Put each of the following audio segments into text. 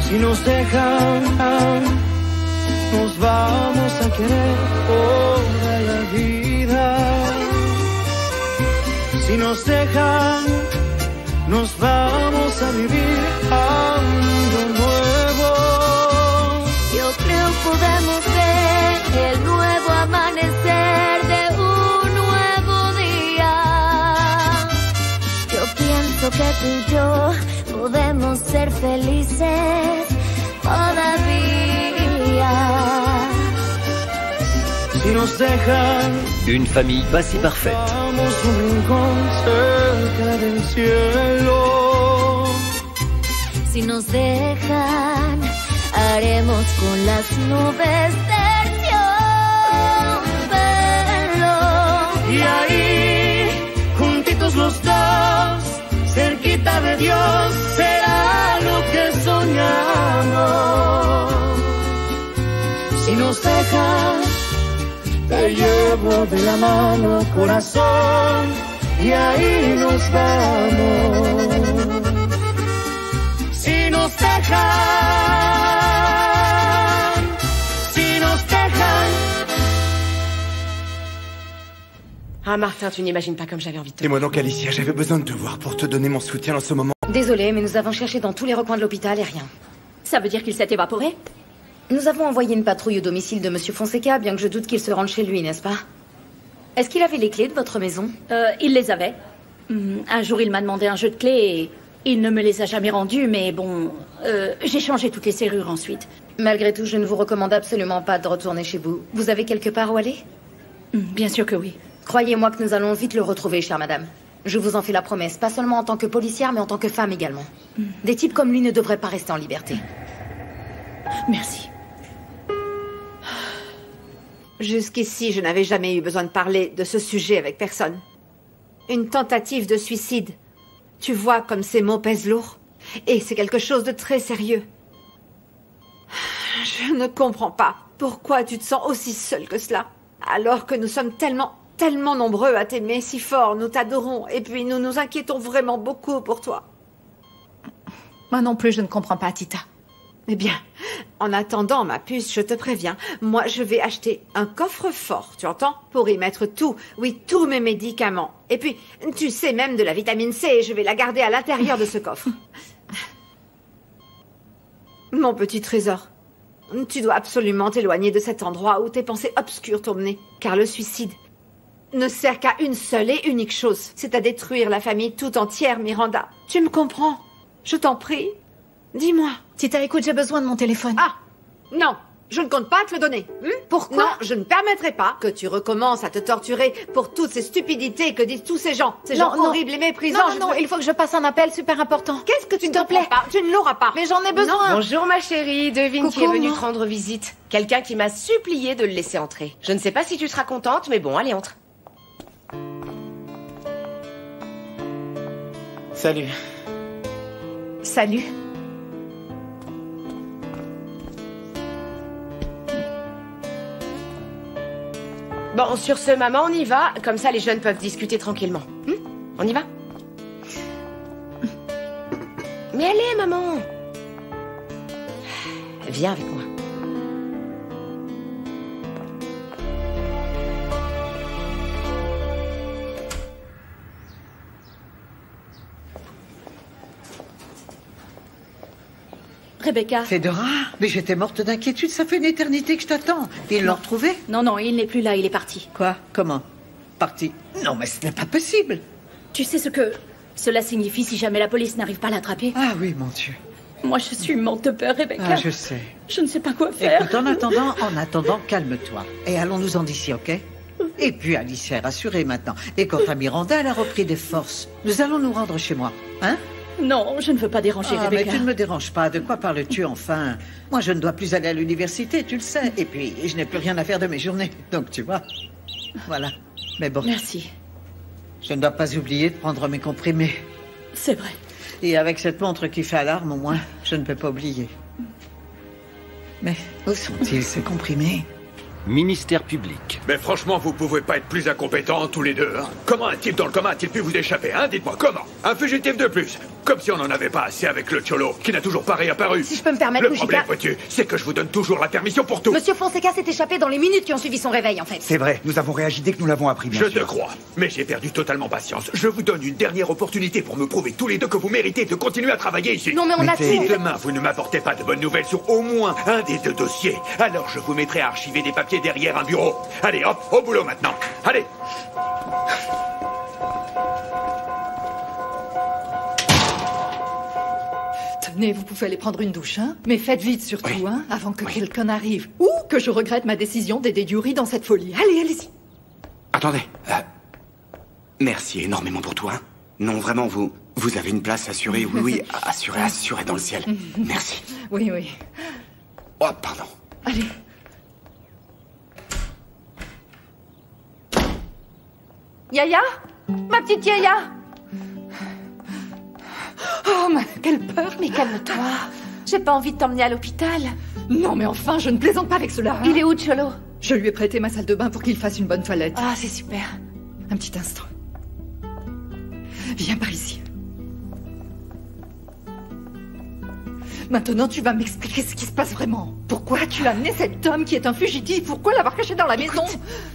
Si nos dejan, nos vamos a querer toda la vida. Si nos dejan, nos vamos a vivir algo nuevo. Yo creo podemos ver el nuevo amanecer de un nuevo día. Yo pienso que tú y yo podemos ser felices todavía. Si nos dejan, Une famille pas si parfaite. vamos a un rincón cerca del cielo. Si nos dejan, haremos con las nubes terciopelo. Y ahí, juntitos los dos, cerquita de Dios, será lo que soñamos. Si nos dejan, te llevo de la mano, corazón, y ahí nos vamos. Si nos dejan, si nos dejan. Ah Martin, tu n'imagines pas comme j'avais envie de te... Et moi donc Alicia, j'avais besoin de te voir pour te donner mon soutien en ce moment. Désolée, mais nous avons cherché dans tous les recoins de l'hôpital et rien. Ça veut dire qu'il s'est évaporé? Nous avons envoyé une patrouille au domicile de Monsieur Fonseca, bien que je doute qu'il se rende chez lui, n'est-ce pas? Est-ce qu'il avait les clés de votre maison? Il les avait. Un jour, il m'a demandé un jeu de clés et il ne me les a jamais rendus, mais bon, j'ai changé toutes les serrures ensuite. Malgré tout, je ne vous recommande absolument pas de retourner chez vous. Vous avez quelque part où aller? Bien sûr que oui. Croyez-moi que nous allons vite le retrouver, chère madame. Je vous en fais la promesse, pas seulement en tant que policière, mais en tant que femme également. Des types comme lui ne devraient pas rester en liberté. Merci. Jusqu'ici, je n'avais jamais eu besoin de parler de ce sujet avec personne. Une tentative de suicide. Tu vois comme ces mots pèsent lourd. Et c'est quelque chose de très sérieux. Je ne comprends pas pourquoi tu te sens aussi seule que cela. Alors que nous sommes tellement nombreux à t'aimer si fort, nous t'adorons. Et puis nous nous inquiétons vraiment beaucoup pour toi. Moi non plus, je ne comprends pas, Tita. Eh bien, en attendant, ma puce, je te préviens, moi je vais acheter un coffre-fort, tu entends? Pour y mettre tout, oui, tous mes médicaments. Et puis, tu sais, même de la vitamine C, je vais la garder à l'intérieur de ce coffre. Mon petit trésor, tu dois absolument t'éloigner de cet endroit où tes pensées obscures t'ont mené, car le suicide ne sert qu'à une seule et unique chose, c'est à détruire la famille tout entière, Miranda. Tu me comprends? Je t'en prie, dis-moi. Tita, écoute, j'ai besoin de mon téléphone. Ah, non, je ne compte pas te le donner. Pourquoi? Non, je ne permettrai pas que tu recommences à te torturer pour toutes ces stupidités que disent tous ces gens. Ces gens horribles et méprisants. Non, il faut que je passe un appel super important. Qu'est-ce que tu te plais pas? Tu ne l'auras pas. Mais j'en ai besoin. Bonjour ma chérie, devine Coucou, qui est venu moi. te rendre visite. Quelqu'un qui m'a supplié de le laisser entrer. Je ne sais pas si tu seras contente, mais bon, allez, entre. Salut. Salut. Bon, sur ce, maman, on y va. Comme ça, les jeunes peuvent discuter tranquillement. On y va? Mais allez, maman. Viens avec moi. Rebecca. Fedora, mais j'étais morte d'inquiétude, ça fait une éternité que je t'attends. Ils l'ont retrouvé? Non, il n'est plus là, il est parti. Quoi? Comment? Parti? Non, mais ce n'est pas possible. Tu sais ce que cela signifie si jamais la police n'arrive pas à l'attraper? Ah oui, mon Dieu. Moi, je suis morte de peur, Rebecca. Ah, je sais. Je ne sais pas quoi faire. Écoute, en attendant, calme-toi. Et allons-nous-en d'ici, ok? Et puis Alice est rassurée maintenant. Et quant à Miranda, elle a repris des forces. Nous allons nous rendre chez moi, hein? Non, je ne veux pas déranger Rebecca. Mais tu ne me déranges pas. De quoi parles-tu, enfin? Moi, je ne dois plus aller à l'université, tu le sais. Et puis, je n'ai plus rien à faire de mes journées. Donc, tu vois. Voilà. Mais bon. Merci. Je ne dois pas oublier de prendre mes comprimés. C'est vrai. Et avec cette montre qui fait alarme, au moins, je ne peux pas oublier. Mais où sont-ils, ces comprimés? Ministère public. Mais franchement, vous pouvez pas être plus incompétents tous les deux, hein. Comment un type dans le coma a-t-il pu vous échapper, hein? Dites-moi, comment? Un fugitif de plus. Comme si on n'en avait pas assez avec le Cholo, qui n'a toujours pas réapparu. Si je peux me permettre, Le Mujica... problème, vois-tu, c'est que je vous donne toujours la permission pour tout. Monsieur Fonseca s'est échappé dans les minutes qui ont suivi son réveil, en fait. C'est vrai, nous avons réagi dès que nous l'avons appris, bien Je sûr. te crois, mais j'ai perdu totalement patience. Je vous donne une dernière opportunité pour me prouver tous les deux que vous méritez de continuer à travailler ici. Non, mais on a tout... Si demain vous ne m'apportez pas de bonnes nouvelles sur au moins un des deux dossiers, alors je vous mettrai à archiver des papiers derrière un bureau. Allez, hop, au boulot maintenant. Allez. Tenez, vous pouvez aller prendre une douche, hein? Mais faites vite surtout, hein, avant que quelqu'un n'arrive. Ou que je regrette ma décision d'aider Yuri dans cette folie. Allez, allez-y. Attendez. Merci énormément pour toi. Hein. Non, vraiment, vous avez une place assurée. Oui, oui, assurée dans le ciel. Merci. Oui, oui. Oh, pardon. Allez. Yaya? Ma petite Yaya? Oh, mais quelle peur! Mais calme-toi. J'ai pas envie de t'emmener à l'hôpital. Non, mais enfin, je ne plaisante pas avec cela. Hein. Il est où, Cholo? Je lui ai prêté ma salle de bain pour qu'il fasse une bonne toilette. Ah, c'est super. Un petit instant. Viens par ici. Maintenant, tu vas m'expliquer ce qui se passe vraiment. Pourquoi tu as amené cet homme qui est un fugitif? Pourquoi l'avoir caché dans la maison?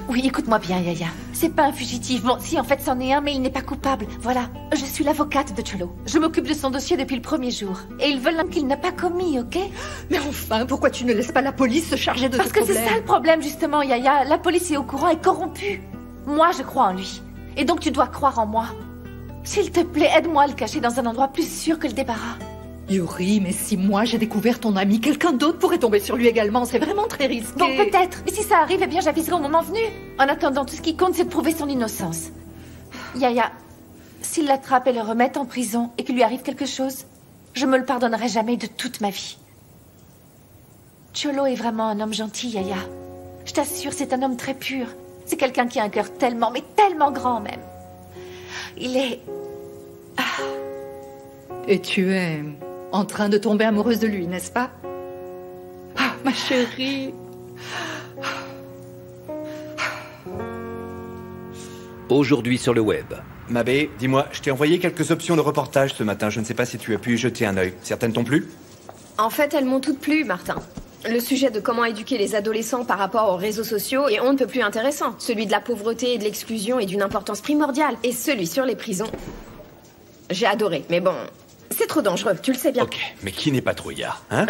Oui, écoute-moi bien, Yaya. C'est pas un fugitif. Bon, si, en fait, c'en est un, mais il n'est pas coupable. Voilà. Je suis l'avocate de Cholo. Je m'occupe de son dossier depuis le premier jour. Et ils veulent qu'il n'a pas commis, ok? Mais enfin, pourquoi tu ne laisses pas la police se charger de ce problème? Parce que c'est ça le problème, justement, Yaya. La police est au courant et corrompue. Moi, je crois en lui. Et donc, tu dois croire en moi. S'il te plaît, aide-moi à le cacher dans un endroit plus sûr que le débarras. Yuri, mais si moi j'ai découvert ton ami, quelqu'un d'autre pourrait tomber sur lui également. C'est vraiment très risqué. Bon, peut-être. Mais si ça arrive, eh bien, j'aviserai au moment venu. En attendant, tout ce qui compte, c'est de prouver son innocence. Yaya, s'il l'attrape et le remet en prison et qu'il lui arrive quelque chose, je me le pardonnerai jamais de toute ma vie. Cholo est vraiment un homme gentil, Yaya. Je t'assure, c'est un homme très pur. C'est quelqu'un qui a un cœur tellement, mais tellement grand même. Il est... Et tu es en train de tomber amoureuse de lui, n'est-ce pas? Ah, ma chérie. Aujourd'hui sur le web. Mabé, dis-moi, je t'ai envoyé quelques options de reportage ce matin. Je ne sais pas si tu as pu y jeter un œil. Certaines t'ont plu? En fait, elles m'ont toutes plu, Martin. Le sujet de comment éduquer les adolescents par rapport aux réseaux sociaux est on ne peut plus intéressant. Celui de la pauvreté et de l'exclusion est d'une importance primordiale. Et celui sur les prisons... J'ai adoré, mais bon... C'est trop dangereux, tu le sais bien. Ok, mais qui n'est pas trouillard, hein?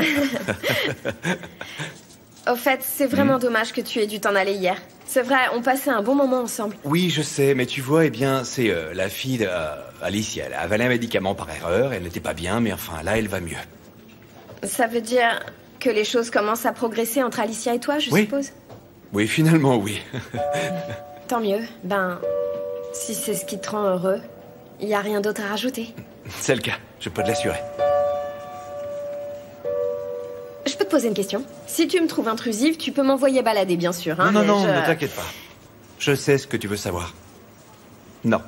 Au fait, c'est vraiment dommage que tu aies dû t'en aller hier. C'est vrai, on passait un bon moment ensemble. Oui, je sais, mais tu vois, eh bien, c'est la fille d'Alicia. Elle a avalé un médicament par erreur, elle n'était pas bien, mais enfin, là, elle va mieux. Ça veut dire que les choses commencent à progresser entre Alicia et toi, je suppose? Oui, finalement, oui. Tant mieux. Ben, si c'est ce qui te rend heureux, il n'y a rien d'autre à rajouter. C'est le cas, je peux te l'assurer. Je peux te poser une question? Si tu me trouves intrusive, tu peux m'envoyer balader, bien sûr. Hein, Non, ne t'inquiète pas. Je sais ce que tu veux savoir. Non,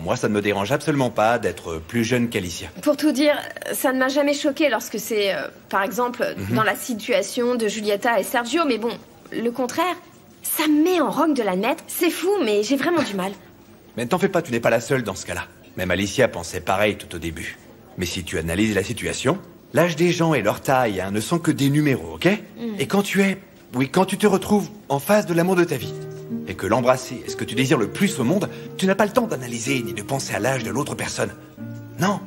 moi ça ne me dérange absolument pas d'être plus jeune qu'Alicia. Pour tout dire, ça ne m'a jamais choqué lorsque c'est, par exemple, dans la situation de Giulietta et Sergio, mais bon, le contraire, ça me met en rogne de la nette. C'est fou, mais j'ai vraiment du mal. Mais ne t'en fais pas, tu n'es pas la seule dans ce cas-là. Même Alicia pensait pareil tout au début. Mais si tu analyses la situation, l'âge des gens et leur taille ne sont que des numéros, ok? Et quand tu te retrouves en face de l'amour de ta vie, et que l'embrasser est ce que tu désires le plus au monde, tu n'as pas le temps d'analyser ni de penser à l'âge de l'autre personne. Non,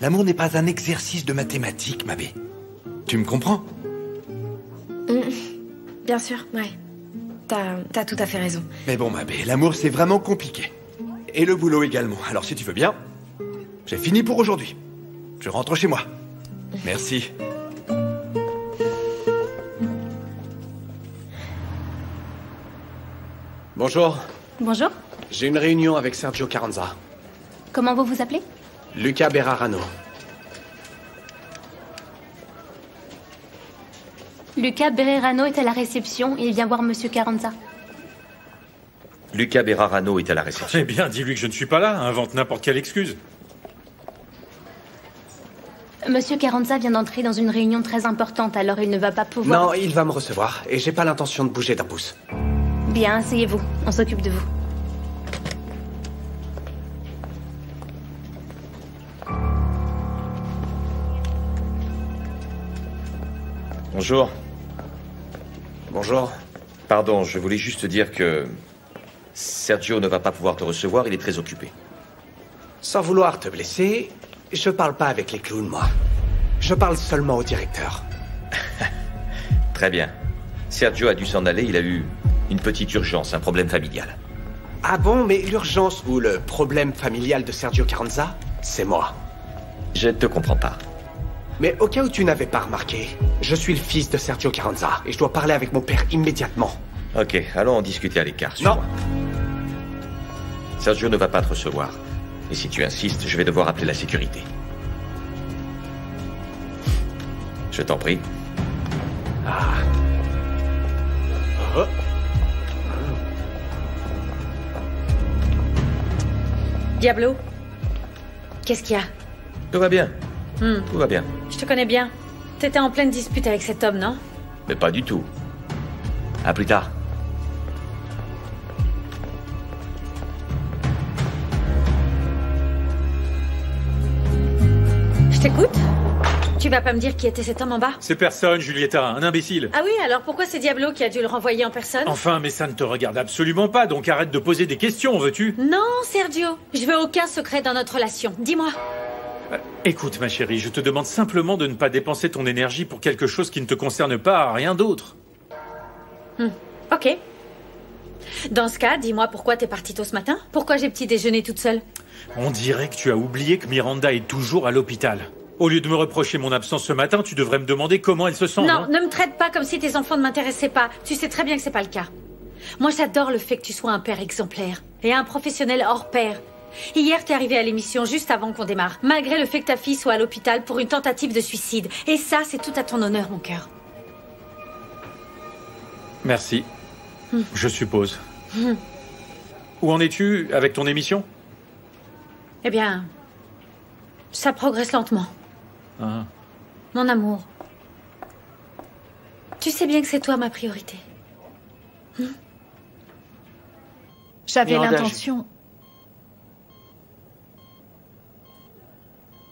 l'amour n'est pas un exercice de mathématiques, Mabé. Tu me comprends? Bien sûr, ouais. T'as tout à fait raison. Mais bon, Mabé, l'amour c'est vraiment compliqué. Et le boulot également. Alors si tu veux bien, j'ai fini pour aujourd'hui. Je rentre chez moi. Merci. Bonjour. Bonjour. J'ai une réunion avec Sergio Carranza. Comment vous vous appelez? Luca Berarano. Luca Berarano est à la réception et il vient voir Monsieur Carranza. Luca Berarano est à la réception. Eh bien, dis-lui que je ne suis pas là. Invente n'importe quelle excuse. Monsieur Carranza vient d'entrer dans une réunion très importante, alors il ne va pas pouvoir... Non, il va me recevoir, et j'ai pas l'intention de bouger d'un pouce. Bien, asseyez-vous. On s'occupe de vous. Bonjour. Bonjour. Pardon, je voulais juste dire que Sergio ne va pas pouvoir te recevoir, il est très occupé. Sans vouloir te blesser, je parle pas avec les clowns, moi. Je parle seulement au directeur. Très bien. Sergio a dû s'en aller, il a eu une petite urgence, un problème familial. Ah bon, mais l'urgence ou le problème familial de Sergio Carranza, c'est moi. Je ne te comprends pas. Mais au cas où tu n'avais pas remarqué, je suis le fils de Sergio Carranza et je dois parler avec mon père immédiatement. Ok, allons en discuter à l'écart. Non. Sergio ne va pas te recevoir. Et si tu insistes, je vais devoir appeler la sécurité. Je t'en prie. Ah. Oh. Diablo, qu'est-ce qu'il y a? Tout va bien. Tout va bien. Je te connais bien. T'étais en pleine dispute avec cet homme, non? Mais pas du tout. À plus tard. Je t'écoute. Tu vas pas me dire qui était cet homme en bas? C'est personne, Julieta, un imbécile. Ah oui, alors pourquoi c'est Diablo qui a dû le renvoyer en personne? Enfin, mais ça ne te regarde absolument pas, donc arrête de poser des questions, veux-tu? Non, Sergio. Je veux aucun secret dans notre relation. Dis-moi. Écoute, ma chérie, je te demande simplement de ne pas dépenser ton énergie pour quelque chose qui ne te concerne pas, rien d'autre. Ok. Dans ce cas, dis-moi pourquoi t'es partie tôt ce matin? Pourquoi j'ai petit déjeuner toute seule? On dirait que tu as oublié que Miranda est toujours à l'hôpital. Au lieu de me reprocher mon absence ce matin, tu devrais me demander comment elle se sent. Non, ne me traite pas comme si tes enfants ne m'intéressaient pas. Tu sais très bien que c'est pas le cas. Moi, j'adore le fait que tu sois un père exemplaire et un professionnel hors pair. Hier, t'es arrivé à l'émission juste avant qu'on démarre, malgré le fait que ta fille soit à l'hôpital pour une tentative de suicide. Et ça, c'est tout à ton honneur, mon cœur. Merci. Je suppose. Où en es-tu avec ton émission? Eh bien, ça progresse lentement. Ah. Mon amour, tu sais bien que c'est toi ma priorité. J'avais l'intention...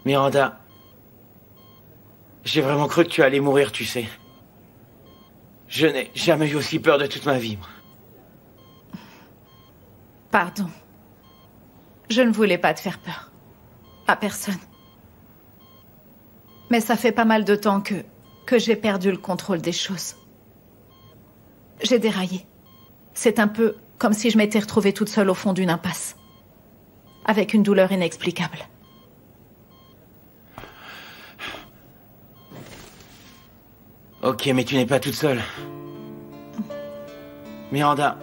Miranda, j'ai vraiment cru que tu allais mourir, tu sais. Je n'ai jamais eu aussi peur de toute ma vie, moi. Pardon. Je ne voulais pas te faire peur. À personne. Mais ça fait pas mal de temps que j'ai perdu le contrôle des choses. J'ai déraillé. C'est un peu comme si je m'étais retrouvée toute seule au fond d'une impasse. Avec une douleur inexplicable. Ok, mais tu n'es pas toute seule. Miranda,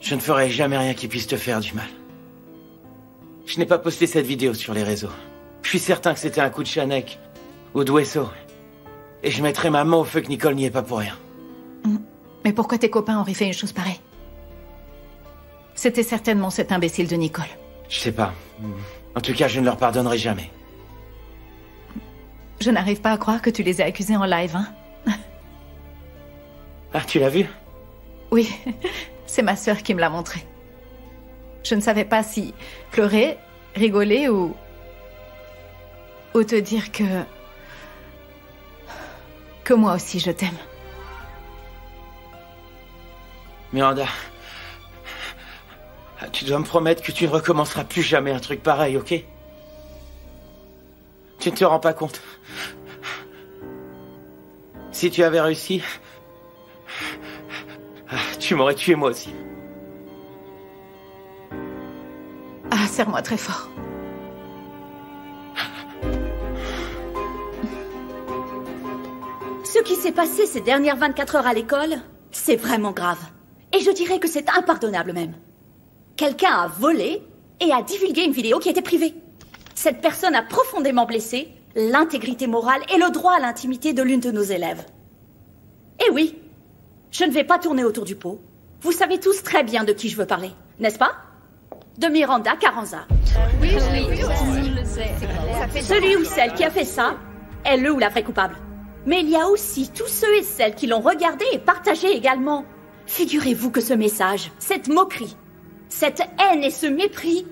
je ne ferai jamais rien qui puisse te faire du mal. Je n'ai pas posté cette vidéo sur les réseaux. Je suis certain que c'était un coup de Chanek ou de Wesso. Et je mettrai ma main au feu que Nicole n'y est pas pour rien. Mais pourquoi tes copains auraient fait une chose pareille? C'était certainement cet imbécile de Nicole. Je sais pas. En tout cas, je ne leur pardonnerai jamais. Je n'arrive pas à croire que tu les as accusés en live, hein? Ah, tu l'as vu? Oui, c'est ma sœur qui me l'a montré. Je ne savais pas si pleurer, rigoler ou te dire que moi aussi je t'aime. Miranda, tu dois me promettre que tu ne recommenceras plus jamais un truc pareil, ok? Tu ne te rends pas compte. Si tu avais réussi, tu m'aurais tué moi aussi. Ah, serre-moi très fort. Ce qui s'est passé ces dernières 24 heures à l'école, c'est vraiment grave. Et je dirais que c'est impardonnable même. Quelqu'un a volé et a divulgué une vidéo qui était privée. Cette personne a profondément blessé l'intégrité morale et le droit à l'intimité de l'une de nos élèves. Et oui, je ne vais pas tourner autour du pot. Vous savez tous très bien de qui je veux parler, n'est-ce pas? De Miranda Carranza. Oui. Celui ou celle qui a fait ça est le ou la vraie coupable. Mais il y a aussi tous ceux et celles qui l'ont regardé et partagé également. Figurez-vous que ce message, cette moquerie, cette haine et ce mépris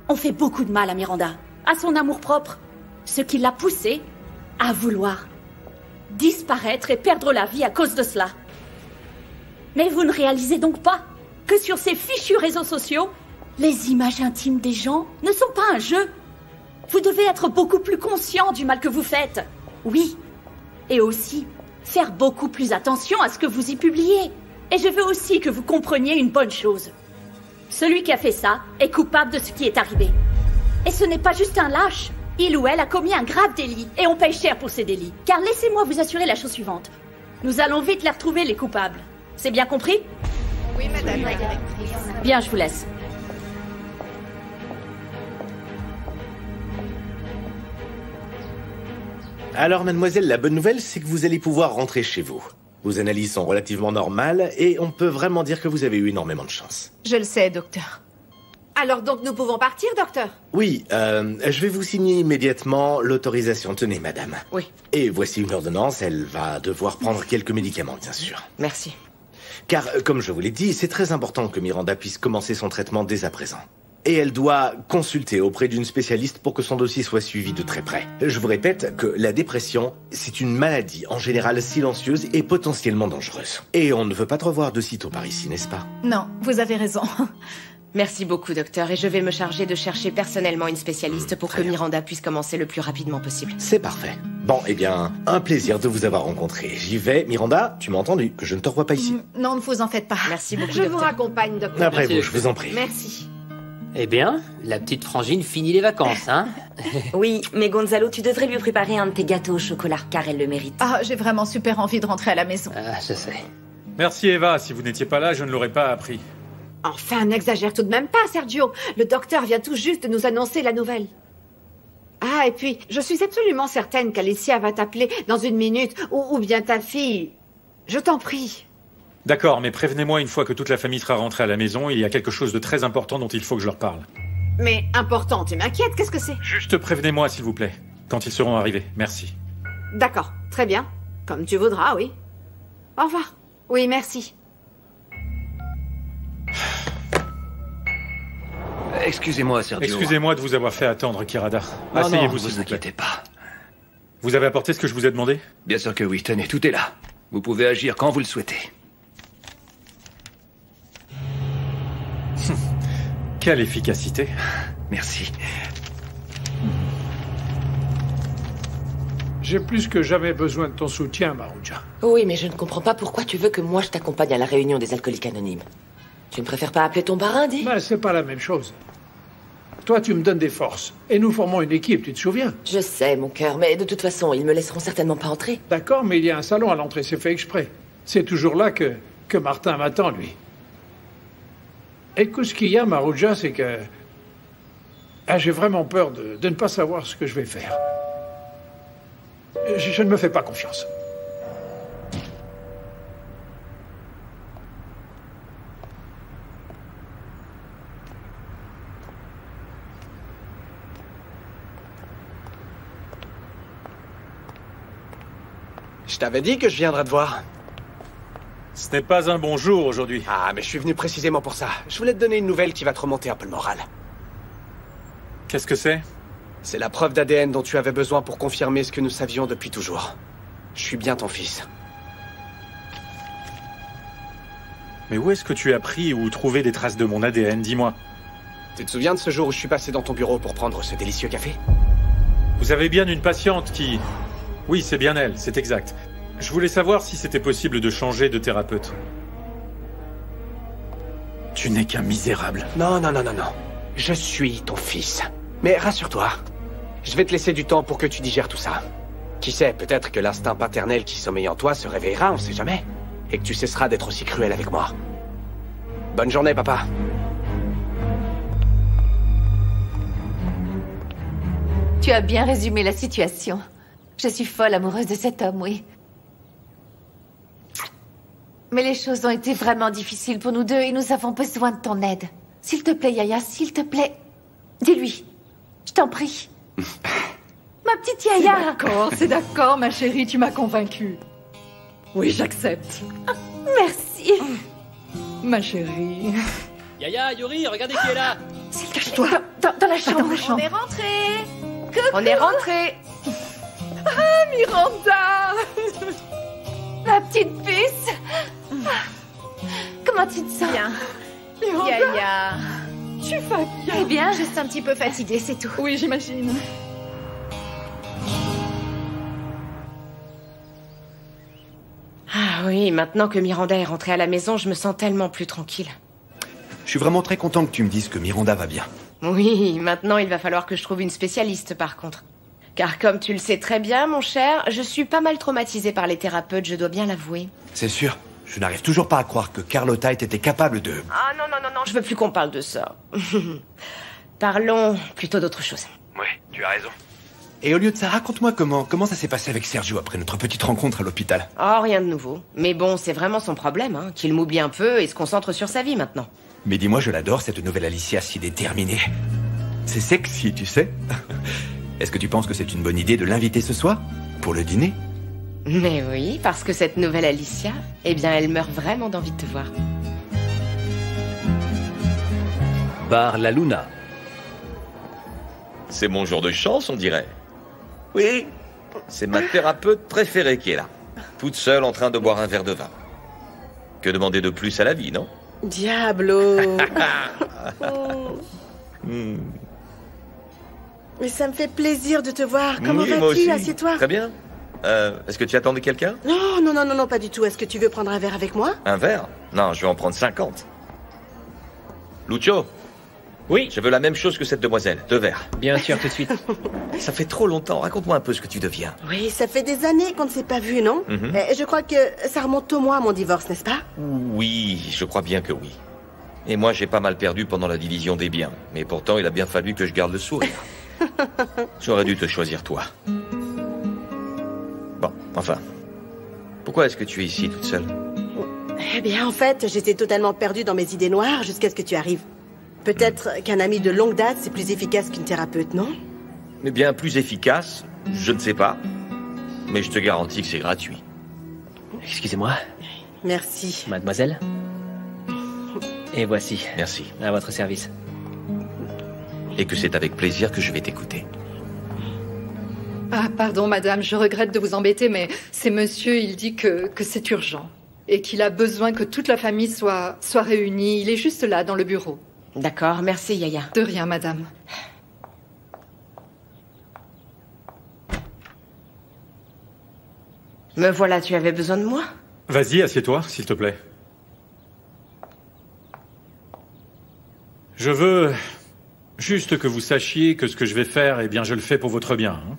ont fait beaucoup de mal à Miranda, à son amour-propre, ce qui l'a poussée à vouloir disparaître et perdre la vie à cause de cela. Mais vous ne réalisez donc pas que sur ces fichus réseaux sociaux, les images intimes des gens ne sont pas un jeu. Vous devez être beaucoup plus conscient du mal que vous faites. Oui. Et aussi, faire beaucoup plus attention à ce que vous y publiez. Et je veux aussi que vous compreniez une bonne chose. Celui qui a fait ça est coupable de ce qui est arrivé. Et ce n'est pas juste un lâche. Il ou elle a commis un grave délit. Et on paye cher pour ces délits. Car laissez-moi vous assurer la chose suivante. Nous allons vite les retrouver, les coupables. C'est bien compris? Oui, madame. Bien, je vous laisse. Alors, mademoiselle, la bonne nouvelle, c'est que vous allez pouvoir rentrer chez vous. Vos analyses sont relativement normales et on peut vraiment dire que vous avez eu énormément de chance. Je le sais, docteur. Alors donc nous pouvons partir, docteur? Oui, je vais vous signer immédiatement l'autorisation. Tenez, madame. Oui. Et voici une ordonnance. Elle va devoir prendre quelques médicaments, bien sûr. Merci. Car, comme je vous l'ai dit, c'est très important que Miranda puisse commencer son traitement dès à présent. Et elle doit consulter auprès d'une spécialiste pour que son dossier soit suivi de très près. Je vous répète que la dépression, c'est une maladie en général silencieuse et potentiellement dangereuse. Et on ne veut pas trop voir de sitôt par ici, n'est-ce pas? Non, vous avez raison. Merci beaucoup, docteur, et je vais me charger de chercher personnellement une spécialiste pour que Miranda puisse commencer le plus rapidement possible. C'est parfait. Bon, eh bien, un plaisir de vous avoir rencontré. J'y vais. Miranda, tu m'as entendu, que je ne te revois pas ici. Non, ne vous en faites pas. Merci beaucoup, Je vous raccompagne, docteur. Après vous, je vous en prie. Merci. Eh bien, la petite frangine finit les vacances, hein? Oui, mais Gonzalo, tu devrais lui préparer un de tes gâteaux au chocolat, car elle le mérite. Ah, j'ai vraiment super envie de rentrer à la maison. Ah, je sais. Merci Eva, si vous n'étiez pas là, je ne l'aurais pas appris. Enfin, n'exagère tout de même pas, Sergio. Le docteur vient tout juste de nous annoncer la nouvelle. Ah, et puis, je suis absolument certaine qu'Alicia va t'appeler dans une minute, ou bien ta fille. Je t'en prie. D'accord, mais prévenez-moi une fois que toute la famille sera rentrée à la maison, il y a quelque chose de très important dont il faut que je leur parle. Mais important, tu m'inquiètes, qu'est-ce que c'est? Juste prévenez-moi, s'il vous plaît, quand ils seront arrivés. Merci. D'accord, très bien. Comme tu voudras, oui. Au revoir. Oui, merci. Excusez-moi, Sergio. Excusez-moi de vous avoir fait attendre, Kirada. Non, Asseyez-vous, ne s'il vous vous plaît. inquiétez pas. Vous avez apporté ce que je vous ai demandé? Bien sûr que oui, tenez, tout est là. Vous pouvez agir quand vous le souhaitez. Quelle efficacité. Merci. J'ai plus que jamais besoin de ton soutien, Maruja. Oui, mais je ne comprends pas pourquoi tu veux que moi je t'accompagne à la réunion des alcooliques anonymes. Tu ne préfères pas appeler ton parrain, dis? Ben, c'est pas la même chose. Toi, tu me donnes des forces. Et nous formons une équipe, tu te souviens? Je sais, mon cœur, mais de toute façon, ils me laisseront certainement pas entrer. D'accord, mais il y a un salon à l'entrée, c'est fait exprès. C'est toujours là que Martin m'attend, lui. Écoute, ce qu'il y a, Maruja, c'est que... Ah, j'ai vraiment peur de ne pas savoir ce que je vais faire. Je ne me fais pas confiance. Je t'avais dit que je viendrais te voir. Ce n'est pas un bon jour aujourd'hui. Ah, mais je suis venu précisément pour ça. Je voulais te donner une nouvelle qui va te remonter un peu le moral. Qu'est-ce que c'est? C'est la preuve d'ADN dont tu avais besoin pour confirmer ce que nous savions depuis toujours. Je suis bien ton fils. Mais où est-ce que tu as pris ou trouvé des traces de mon ADN, dis-moi? Tu te souviens de ce jour où je suis passé dans ton bureau pour prendre ce délicieux café? Vous avez bien une patiente qui... Oui, c'est bien elle, c'est exact. Je voulais savoir si c'était possible de changer de thérapeute. Tu n'es qu'un misérable. Non. Je suis ton fils. Mais rassure-toi, je vais te laisser du temps pour que tu digères tout ça. Qui sait, peut-être que l'instinct paternel qui sommeille en toi se réveillera, on sait jamais. Et que tu cesseras d'être aussi cruel avec moi. Bonne journée, papa. Tu as bien résumé la situation. Je suis folle amoureuse de cet homme, oui. Mais les choses ont été vraiment difficiles pour nous deux et nous avons besoin de ton aide. S'il te plaît, Yaya, s'il te plaît, dis-lui. Je t'en prie. Ma petite Yaya. C'est d'accord, ma chérie, tu m'as convaincue. Oui, j'accepte. Merci. Ma chérie. Yaya, Yuri, regardez qui est là. Cache-toi. Dans la chambre. On est rentrés. Coucou. On est rentrés. Ah, Miranda. Ma petite puce. Comment tu te sens? Bien. Miranda. Yaya. Tu vas bien? Eh bien. Juste un petit peu fatiguée, c'est tout. Oui, j'imagine. Ah oui, maintenant que Miranda est rentrée à la maison, je me sens tellement plus tranquille. Je suis vraiment très content que tu me dises que Miranda va bien. Oui, maintenant il va falloir que je trouve une spécialiste par contre. Car comme tu le sais très bien, mon cher, je suis pas mal traumatisée par les thérapeutes, je dois bien l'avouer. C'est sûr. Je n'arrive toujours pas à croire que Carlotta ait été capable de... Ah non, je veux plus qu'on parle de ça. Parlons plutôt d'autre chose. Ouais, tu as raison. Et au lieu de ça, raconte-moi comment ça s'est passé avec Sergio après notre petite rencontre à l'hôpital. Oh, rien de nouveau. Mais bon, c'est vraiment son problème, hein, qu'il m'oublie un peu et se concentre sur sa vie maintenant. Mais dis-moi, je l'adore, cette nouvelle Alicia si déterminée. C'est sexy, tu sais. Est-ce que tu penses que c'est une bonne idée de l'inviter ce soir? Pour le dîner? Mais oui, parce que cette nouvelle Alicia, eh bien, elle meurt vraiment d'envie de te voir. Bar La Luna. C'est mon jour de chance, on dirait. Oui, c'est ma thérapeute préférée qui est là. Toute seule en train de boire un verre de vin. Que demander de plus à la vie, non? Diablo. Mais ça me fait plaisir de te voir. Comment Oui, moi vas-tu? aussi. Assieds-toi. Très bien. Est-ce que tu attendais quelqu'un? Non, pas du tout. Est-ce que tu veux prendre un verre avec moi? Un verre? Non, je vais en prendre 50. Lucio? Oui? Je veux la même chose que cette demoiselle. 2 verres. Bien sûr, tout de suite. Ça fait trop longtemps. Raconte-moi un peu ce que tu deviens. Oui, ça fait des années qu'on ne s'est pas vu, non? Je crois que ça remonte au moins à mon divorce, n'est-ce pas? Oui, je crois bien que oui. Et moi, j'ai pas mal perdu pendant la division des biens. Mais pourtant, il a bien fallu que je garde le sourire. J'aurais dû te choisir toi. Bon, enfin. Pourquoi est-ce que tu es ici toute seule? Eh bien, en fait, j'étais totalement perdue dans mes idées noires jusqu'à ce que tu arrives. Peut-être qu'un ami de longue date, c'est plus efficace qu'une thérapeute, non? Eh bien, plus efficace, je ne sais pas. Mais je te garantis que c'est gratuit. Excusez-moi. Merci. Mademoiselle. Et voici. Merci. À votre service. Et que c'est avec plaisir que je vais t'écouter. Ah, pardon, madame, je regrette de vous embêter, mais c'est monsieur, il dit que c'est urgent. Et qu'il a besoin que toute la famille soit réunie. Il est juste là, dans le bureau. D'accord, merci, Yaya. De rien, madame. Me voilà, tu avais besoin de moi? Vas-y, assieds-toi, s'il te plaît. Je veux juste que vous sachiez que ce que je vais faire, eh bien, je le fais pour votre bien. Hein.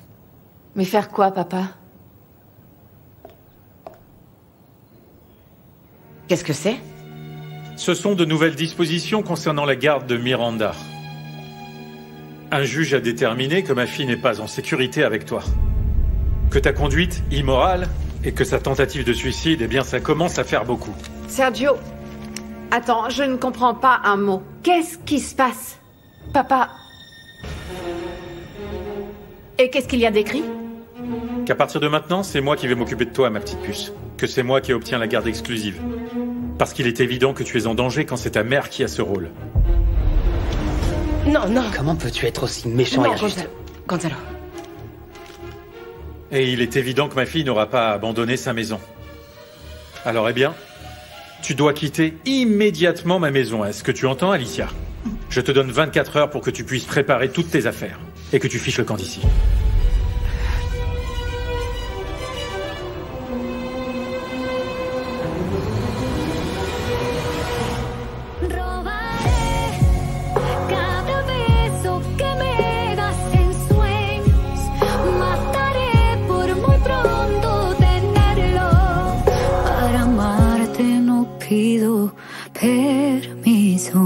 Mais faire quoi, papa? Qu'est-ce que c'est? Ce sont de nouvelles dispositions concernant la garde de Miranda. Un juge a déterminé que ma fille n'est pas en sécurité avec toi. Que ta conduite immorale et que sa tentative de suicide, eh bien, ça commence à faire beaucoup. Sergio, attends, je ne comprends pas un mot. Qu'est-ce qui se passe? Papa. Et qu'est-ce qu'il y a d'écrit? Qu'à partir de maintenant, c'est moi qui vais m'occuper de toi, ma petite puce. Que c'est moi qui obtiens la garde exclusive. Parce qu'il est évident que tu es en danger quand c'est ta mère qui a ce rôle. Non. Comment peux-tu être aussi méchant et injuste? Gonzalo. Et il est évident que ma fille n'aura pas abandonné sa maison. Alors, eh bien, tu dois quitter immédiatement ma maison. Est-ce que tu entends, Alicia? Je te donne 24 heures pour que tu puisses préparer toutes tes affaires. Et que tu fiches le camp d'ici. Pido permiso.